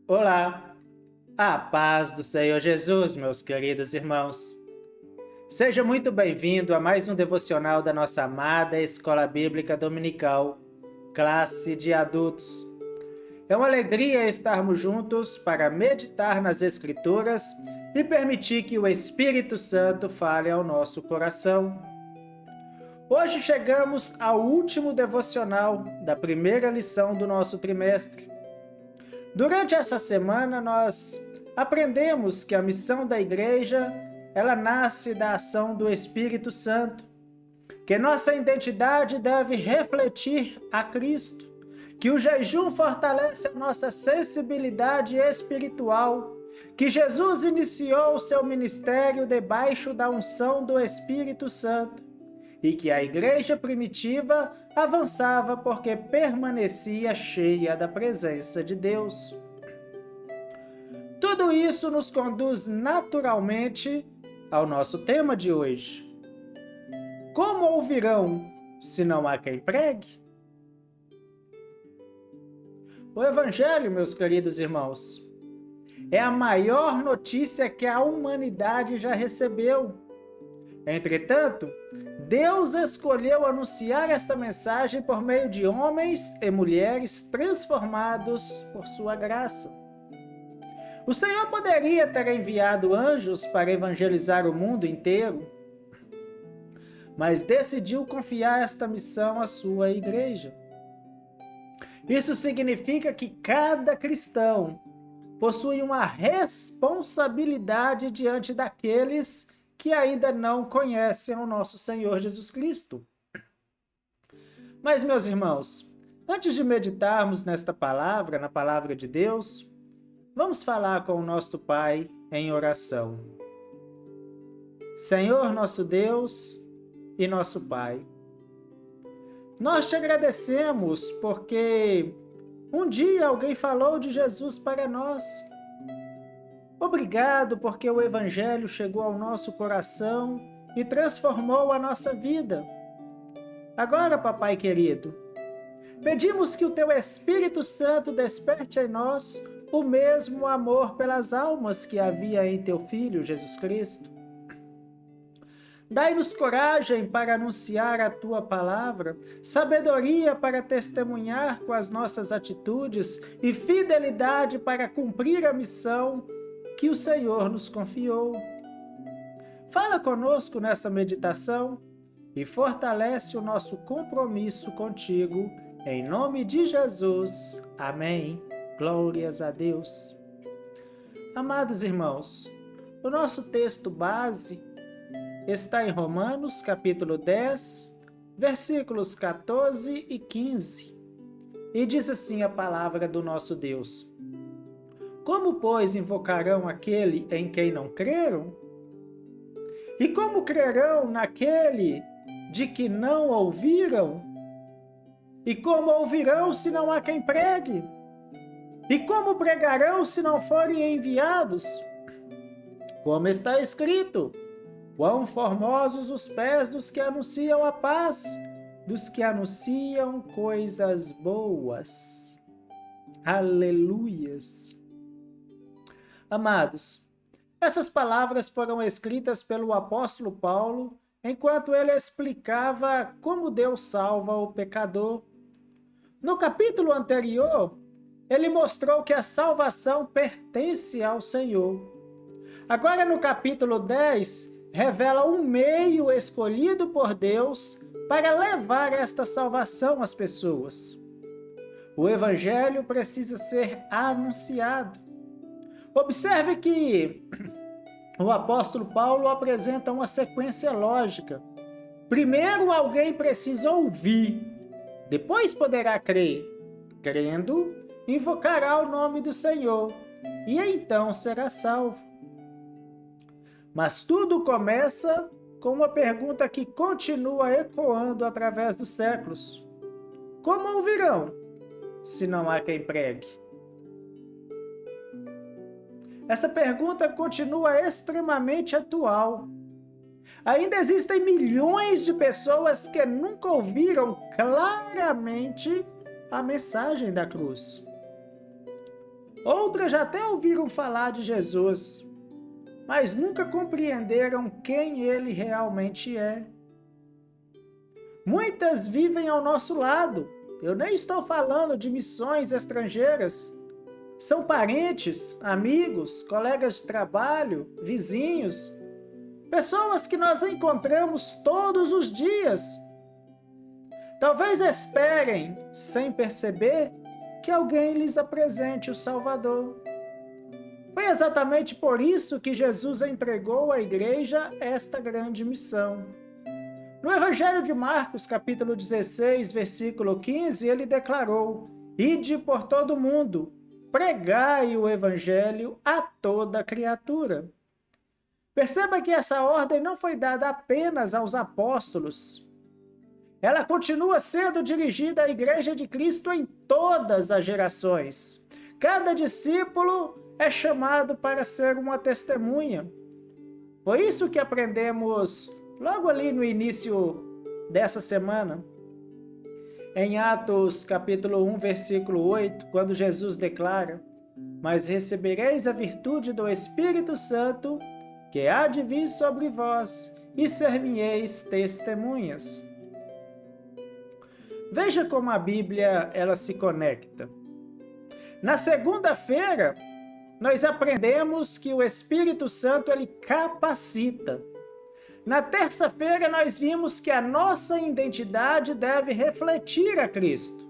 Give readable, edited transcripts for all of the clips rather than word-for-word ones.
Olá, a paz do Senhor Jesus, meus queridos irmãos. Seja muito bem-vindo a mais um devocional da nossa amada Escola Bíblica Dominical, classe de adultos. É uma alegria estarmos juntos para meditar nas Escrituras e permitir que o Espírito Santo fale ao nosso coração. Hoje chegamos ao último devocional da primeira lição do nosso trimestre. Durante essa semana, nós aprendemos que a missão da igreja, ela nasce da ação do Espírito Santo, que nossa identidade deve refletir a Cristo, que o jejum fortalece a nossa sensibilidade espiritual, que Jesus iniciou o seu ministério debaixo da unção do Espírito Santo e que a igreja primitiva avançava porque permanecia cheia da presença de Deus. Tudo isso nos conduz naturalmente ao nosso tema de hoje. Como ouvirão se não há quem pregue? O Evangelho, meus queridos irmãos, é a maior notícia que a humanidade já recebeu. Entretanto, Deus escolheu anunciar esta mensagem por meio de homens e mulheres transformados por sua graça. O Senhor poderia ter enviado anjos para evangelizar o mundo inteiro, mas decidiu confiar esta missão à sua igreja. Isso significa que cada cristão possui uma responsabilidade diante daqueles que ainda não conhecem o nosso Senhor Jesus Cristo. Mas, meus irmãos, antes de meditarmos nesta palavra, na palavra de Deus, vamos falar com o nosso Pai em oração. Senhor, nosso Deus e nosso Pai, nós te agradecemos porque um dia alguém falou de Jesus para nós. Obrigado porque o Evangelho chegou ao nosso coração e transformou a nossa vida. Agora, papai querido, pedimos que o teu Espírito Santo desperte em nós o mesmo amor pelas almas que havia em teu Filho, Jesus Cristo. Dai-nos coragem para anunciar a tua palavra, sabedoria para testemunhar com as nossas atitudes e fidelidade para cumprir a missão que o Senhor nos confiou. Fala conosco nessa meditação e fortalece o nosso compromisso contigo, em nome de Jesus. Amém. Glórias a Deus. Amados irmãos, o nosso texto base está em Romanos, capítulo 10, versículos 14 e 15. E diz assim a palavra do nosso Deus: Como, pois, invocarão aquele em quem não creram? E como crerão naquele de que não ouviram? E como ouvirão se não há quem pregue? E como pregarão se não forem enviados? Como está escrito: Quão formosos os pés dos que anunciam a paz, dos que anunciam coisas boas. Aleluias! Amados, essas palavras foram escritas pelo apóstolo Paulo enquanto ele explicava como Deus salva o pecador. No capítulo anterior, ele mostrou que a salvação pertence ao Senhor. Agora, no capítulo 10, revela um meio escolhido por Deus para levar esta salvação às pessoas. O Evangelho precisa ser anunciado. Observe que o apóstolo Paulo apresenta uma sequência lógica. Primeiro alguém precisa ouvir, depois poderá crer. Crendo, invocará o nome do Senhor, e então será salvo. Mas tudo começa com uma pergunta que continua ecoando através dos séculos. Como ouvirão, se não há quem pregue? Essa pergunta continua extremamente atual. Ainda existem milhões de pessoas que nunca ouviram claramente a mensagem da cruz. Outras já até ouviram falar de Jesus, mas nunca compreenderam quem ele realmente é. Muitas vivem ao nosso lado. Eu nem estou falando de missões estrangeiras. São parentes, amigos, colegas de trabalho, vizinhos, pessoas que nós encontramos todos os dias. Talvez esperem, sem perceber, que alguém lhes apresente o Salvador. Foi exatamente por isso que Jesus entregou à igreja esta grande missão. No Evangelho de Marcos, capítulo 16, versículo 15, ele declarou: "Ide por todo o mundo, pregai o Evangelho a toda criatura." Perceba que essa ordem não foi dada apenas aos apóstolos. Ela continua sendo dirigida à Igreja de Cristo em todas as gerações. Cada discípulo é chamado para ser uma testemunha. Foi isso que aprendemos logo ali no início dessa semana. Em Atos capítulo 1, versículo 8, quando Jesus declara: "Mas recebereis a virtude do Espírito Santo, que há de vir sobre vós, e ser-me-eis testemunhas." Veja como a Bíblia ela se conecta. Na segunda-feira, nós aprendemos que o Espírito Santo ele capacita. Na terça-feira, nós vimos que a nossa identidade deve refletir a Cristo.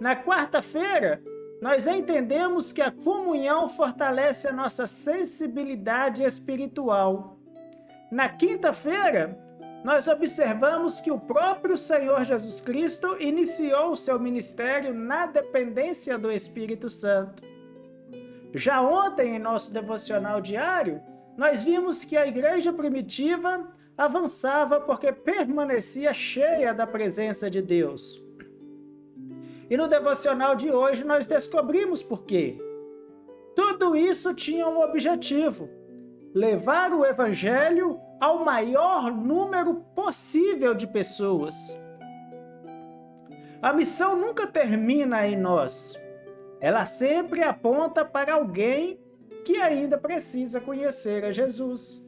Na quarta-feira, nós entendemos que a comunhão fortalece a nossa sensibilidade espiritual. Na quinta-feira, nós observamos que o próprio Senhor Jesus Cristo iniciou o seu ministério na dependência do Espírito Santo. Já ontem, em nosso devocional diário, nós vimos que a igreja primitiva avançava porque permanecia cheia da presença de Deus. E no devocional de hoje nós descobrimos por quê. Tudo isso tinha um objetivo: levar o Evangelho ao maior número possível de pessoas. A missão nunca termina em nós. Ela sempre aponta para alguém que ainda precisa conhecer a Jesus.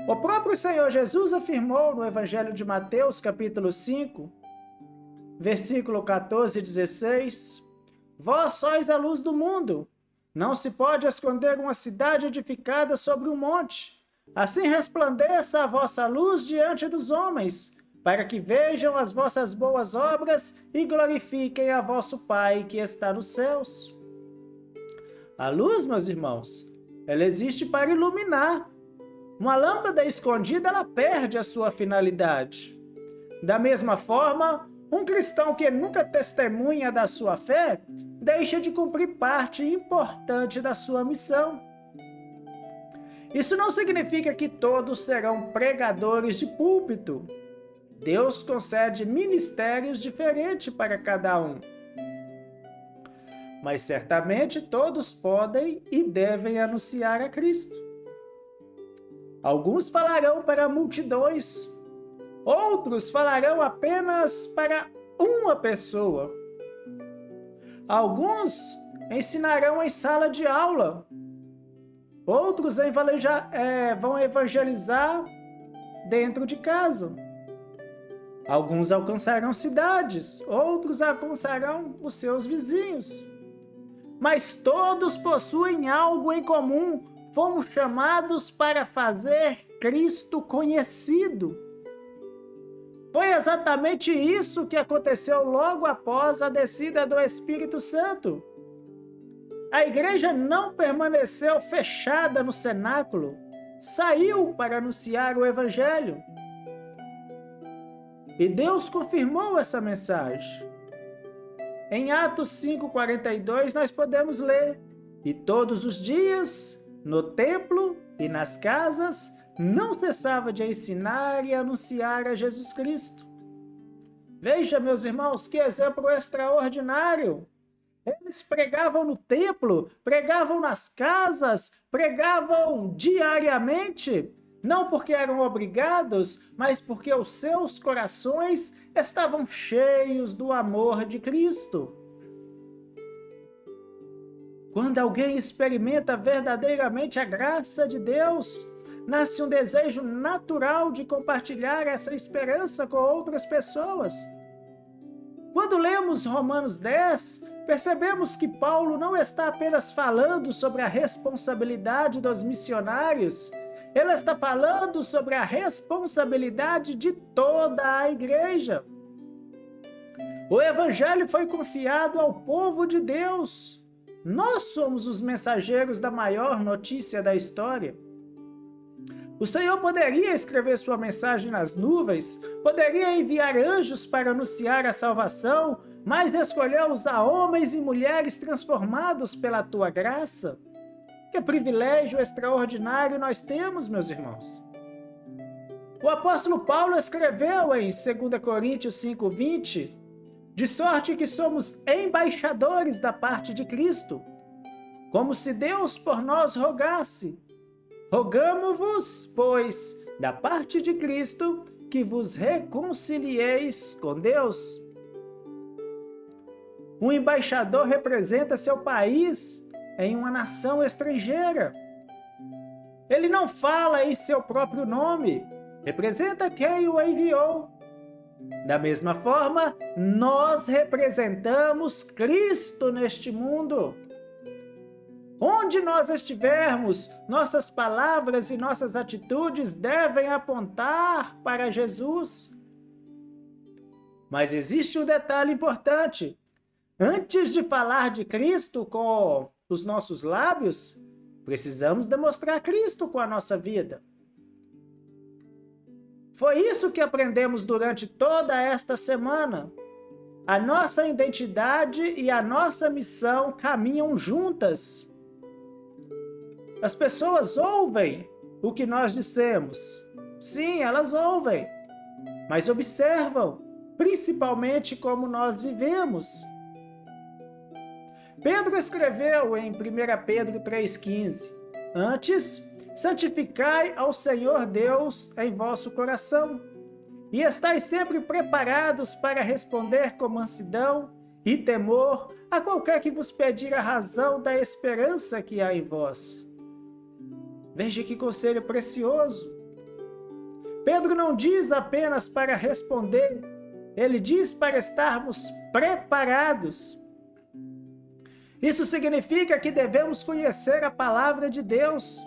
O próprio Senhor Jesus afirmou no Evangelho de Mateus, capítulo 5, versículo 14 e 16: "Vós sois a luz do mundo. Não se pode esconder uma cidade edificada sobre um monte. Assim resplandeça a vossa luz diante dos homens, para que vejam as vossas boas obras e glorifiquem a vosso Pai que está nos céus." A luz, meus irmãos, ela existe para iluminar. Uma lâmpada escondida, ela perde a sua finalidade. Da mesma forma, um cristão que nunca testemunha da sua fé, deixa de cumprir parte importante da sua missão. Isso não significa que todos serão pregadores de púlpito. Deus concede ministérios diferentes para cada um. Mas certamente todos podem e devem anunciar a Cristo. Alguns falarão para multidões, outros falarão apenas para uma pessoa. Alguns ensinarão em sala de aula, outros vão evangelizar dentro de casa. Alguns alcançarão cidades, outros alcançarão os seus vizinhos. Mas todos possuem algo em comum: fomos chamados para fazer Cristo conhecido. Foi exatamente isso que aconteceu logo após a descida do Espírito Santo. A igreja não permaneceu fechada no cenáculo, saiu para anunciar o Evangelho. E Deus confirmou essa mensagem. Em Atos 5:42 nós podemos ler: "E todos os dias, no templo e nas casas, não cessava de ensinar e anunciar a Jesus Cristo." Veja, meus irmãos, que exemplo extraordinário! Eles pregavam no templo, pregavam nas casas, pregavam diariamente, não porque eram obrigados, mas porque os seus corações estavam cheios do amor de Cristo. Quando alguém experimenta verdadeiramente a graça de Deus, nasce um desejo natural de compartilhar essa esperança com outras pessoas. Quando lemos Romanos 10, percebemos que Paulo não está apenas falando sobre a responsabilidade dos missionários, ele está falando sobre a responsabilidade de toda a igreja. O evangelho foi confiado ao povo de Deus. Nós somos os mensageiros da maior notícia da história. O Senhor poderia escrever sua mensagem nas nuvens, poderia enviar anjos para anunciar a salvação, mas escolheu usar homens e mulheres transformados pela tua graça. Que privilégio extraordinário nós temos, meus irmãos. O apóstolo Paulo escreveu em 2 Coríntios 5:20, de sorte que somos embaixadores da parte de Cristo, como se Deus por nós rogasse. Rogamo-vos, pois, da parte de Cristo, que vos reconcilieis com Deus. Um embaixador representa seu país em uma nação estrangeira. Ele não fala em seu próprio nome, representa quem o enviou. Da mesma forma, nós representamos Cristo neste mundo. Onde nós estivermos, nossas palavras e nossas atitudes devem apontar para Jesus. Mas existe um detalhe importante. Antes de falar de Cristo com os nossos lábios, precisamos demonstrar Cristo com a nossa vida. Foi isso que aprendemos durante toda esta semana. A nossa identidade e a nossa missão caminham juntas. As pessoas ouvem o que nós dissemos. Sim, elas ouvem, mas observam, principalmente como nós vivemos. Pedro escreveu em 1 Pedro 3,15, antes, santificai ao Senhor Deus em vosso coração, e estais sempre preparados para responder com mansidão e temor a qualquer que vos pedir a razão da esperança que há em vós. Veja que conselho precioso. Pedro não diz apenas para responder, ele diz para estarmos preparados. Isso significa que devemos conhecer a palavra de Deus.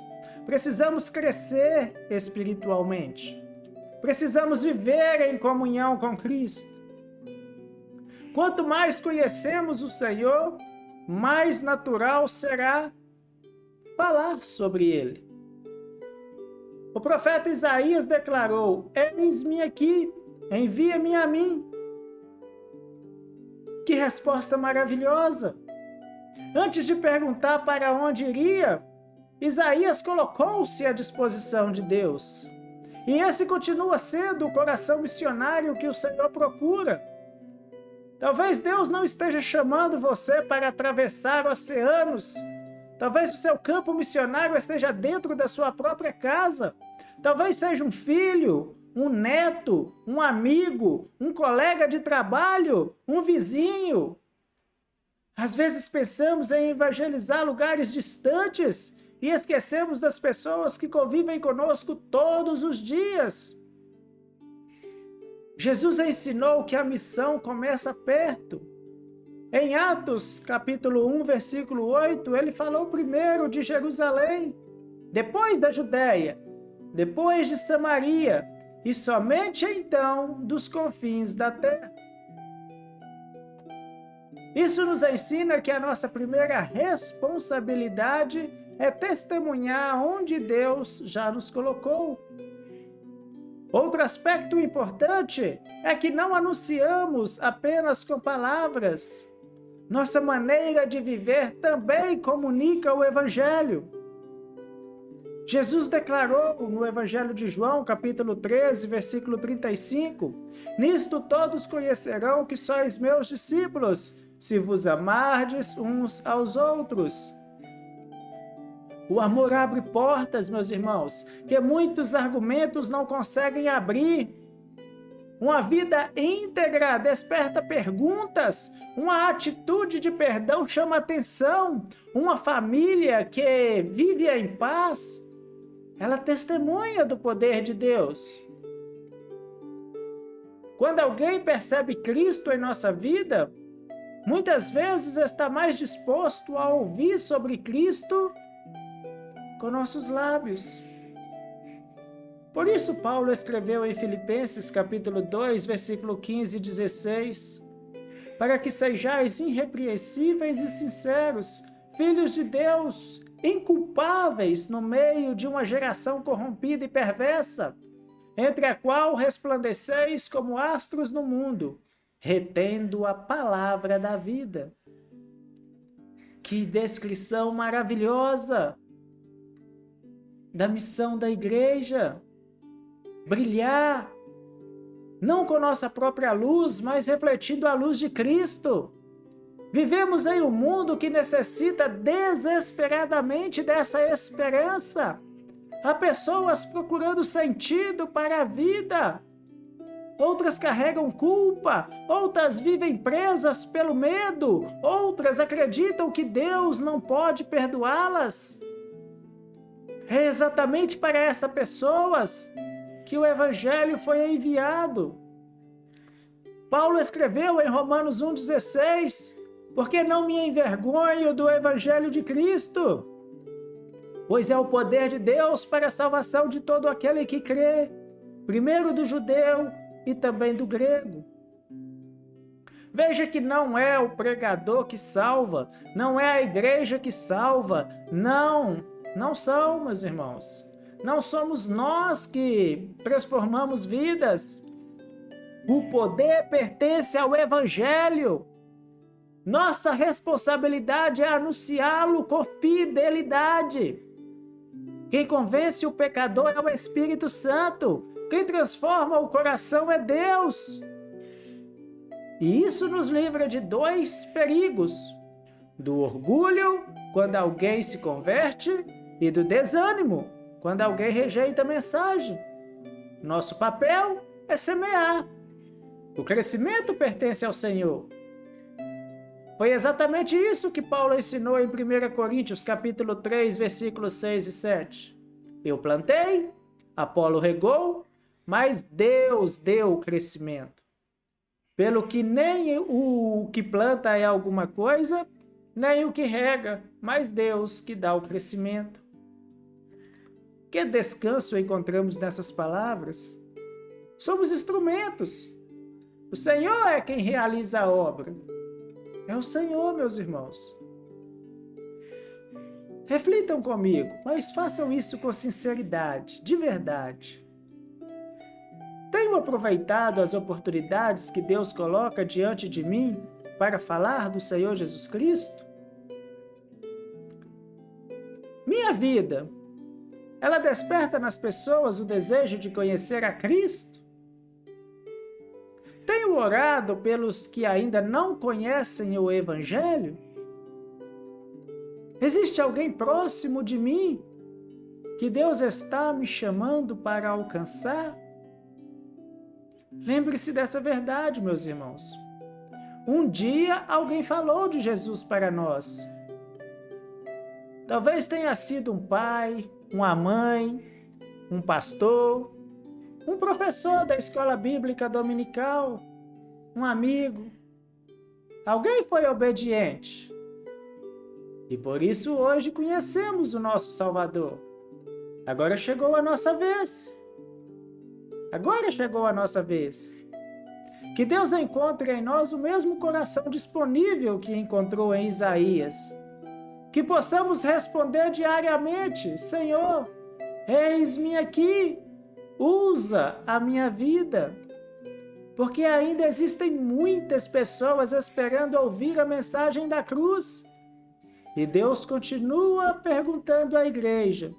Precisamos crescer espiritualmente. Precisamos viver em comunhão com Cristo. Quanto mais conhecemos o Senhor, mais natural será falar sobre Ele. O profeta Isaías declarou: eis-me aqui, envia-me a mim. Que resposta maravilhosa! Antes de perguntar para onde iria, Isaías colocou-se à disposição de Deus. E esse continua sendo o coração missionário que o Senhor procura. Talvez Deus não esteja chamando você para atravessar oceanos. Talvez o seu campo missionário esteja dentro da sua própria casa. Talvez seja um filho, um neto, um amigo, um colega de trabalho, um vizinho. Às vezes pensamos em evangelizar lugares distantes e esquecemos das pessoas que convivem conosco todos os dias. Jesus ensinou que a missão começa perto. Em Atos, capítulo 1, versículo 8, ele falou primeiro de Jerusalém, depois da Judéia, depois de Samaria, e somente então dos confins da terra. Isso nos ensina que a nossa primeira responsabilidade é testemunhar onde Deus já nos colocou. Outro aspecto importante é que não anunciamos apenas com palavras. Nossa maneira de viver também comunica o Evangelho. Jesus declarou no Evangelho de João, capítulo 13, versículo 35, nisto todos conhecerão que sois meus discípulos, se vos amardes uns aos outros. O amor abre portas, meus irmãos, que muitos argumentos não conseguem abrir. Uma vida íntegra desperta perguntas. Uma atitude de perdão chama atenção. Uma família que vive em paz, ela testemunha do poder de Deus. Quando alguém percebe Cristo em nossa vida, muitas vezes está mais disposto a ouvir sobre Cristo com nossos lábios. Por isso Paulo escreveu em Filipenses capítulo 2, versículo 15 e 16, para que sejais irrepreensíveis e sinceros, filhos de Deus, inculpáveis no meio de uma geração corrompida e perversa, entre a qual resplandeceis como astros no mundo, retendo a palavra da vida. Que descrição maravilhosa da missão da igreja! Brilhar, não com nossa própria luz, mas refletindo a luz de Cristo. Vivemos em um mundo que necessita desesperadamente dessa esperança. Há pessoas procurando sentido para a vida. Outras carregam culpa, outras vivem presas pelo medo, outras acreditam que Deus não pode perdoá-las. É exatamente para essas pessoas que o Evangelho foi enviado. Paulo escreveu em Romanos 1,16, porque não me envergonho do Evangelho de Cristo, pois é o poder de Deus para a salvação de todo aquele que crê, primeiro do judeu e também do grego. Veja que não é o pregador que salva, não é a igreja que salva, não são, meus irmãos. Não somos nós que transformamos vidas. O poder pertence ao Evangelho. Nossa responsabilidade é anunciá-lo com fidelidade. Quem convence o pecador é o Espírito Santo. Quem transforma o coração é Deus. E isso nos livra de dois perigos: do orgulho, quando alguém se converte, e do desânimo, quando alguém rejeita a mensagem. Nosso papel é semear. O crescimento pertence ao Senhor. Foi exatamente isso que Paulo ensinou em 1 Coríntios, capítulo 3, versículos 6 e 7. Eu plantei, Apolo regou, mas Deus deu o crescimento. Pelo que nem o que planta é alguma coisa, nem o que rega, mas Deus que dá o crescimento. Que descanso encontramos nessas palavras? Somos instrumentos. O Senhor é quem realiza a obra. É o Senhor, meus irmãos. Reflitam comigo, mas façam isso com sinceridade, de verdade. Tenho aproveitado as oportunidades que Deus coloca diante de mim para falar do Senhor Jesus Cristo? Minha vida, ela desperta nas pessoas o desejo de conhecer a Cristo? Tenho orado pelos que ainda não conhecem o Evangelho? Existe alguém próximo de mim que Deus está me chamando para alcançar? Lembre-se dessa verdade, meus irmãos. Um dia alguém falou de Jesus para nós. Talvez tenha sido um pai, uma mãe, um pastor, um professor da escola bíblica dominical, um amigo. Alguém foi obediente. E por isso hoje conhecemos o nosso Salvador. Agora chegou a nossa vez. Agora chegou a nossa vez. Que Deus encontre em nós o mesmo coração disponível que encontrou em Isaías. Que possamos responder diariamente: Senhor, eis-me aqui, usa a minha vida. Porque ainda existem muitas pessoas esperando ouvir a mensagem da cruz. E Deus continua perguntando à igreja: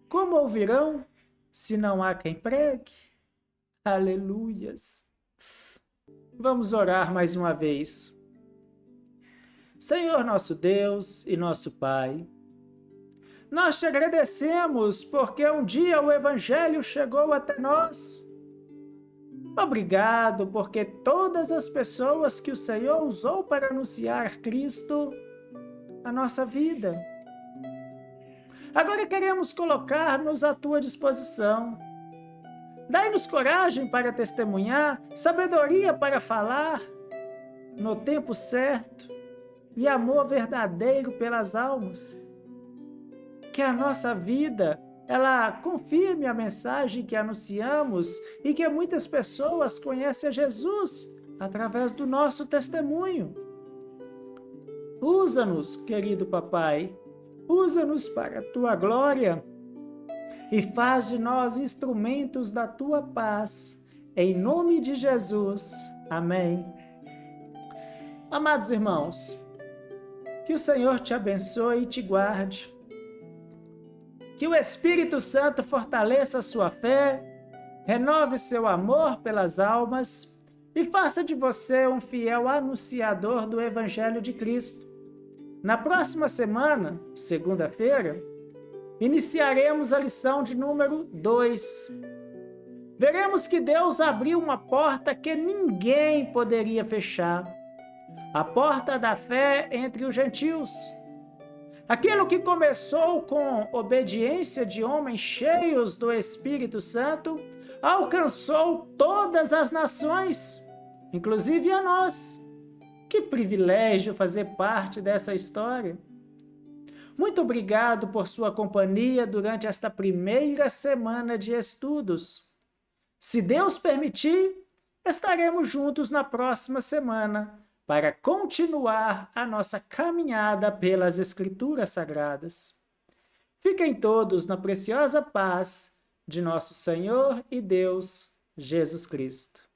como ouvirão se não há quem pregue? Aleluias! Vamos orar mais uma vez. Senhor nosso Deus e nosso Pai, nós te agradecemos porque um dia o Evangelho chegou até nós. Obrigado, porque todas as pessoas que o Senhor usou para anunciar Cristo à nossa vida. Agora queremos colocar-nos à tua disposição. Dai-nos coragem para testemunhar, sabedoria para falar no tempo certo e amor verdadeiro pelas almas. Que a nossa vida, ela confirme a mensagem que anunciamos e que muitas pessoas conhecem a Jesus através do nosso testemunho. Usa-nos, querido Papai, usa-nos para a tua glória e faz de nós instrumentos da tua paz. Em nome de Jesus. Amém. Amados irmãos, que o Senhor te abençoe e te guarde. Que o Espírito Santo fortaleça a sua fé, renove seu amor pelas almas e faça de você um fiel anunciador do Evangelho de Cristo. Na próxima semana, segunda-feira, iniciaremos a lição de número 2. Veremos que Deus abriu uma porta que ninguém poderia fechar. A porta da fé entre os gentios. Aquilo que começou com obediência de homens cheios do Espírito Santo, alcançou todas as nações, inclusive a nós. Que privilégio fazer parte dessa história. Muito obrigado por sua companhia durante esta primeira semana de estudos. Se Deus permitir, estaremos juntos na próxima semana para continuar a nossa caminhada pelas Escrituras Sagradas. Fiquem todos na preciosa paz de nosso Senhor e Deus, Jesus Cristo.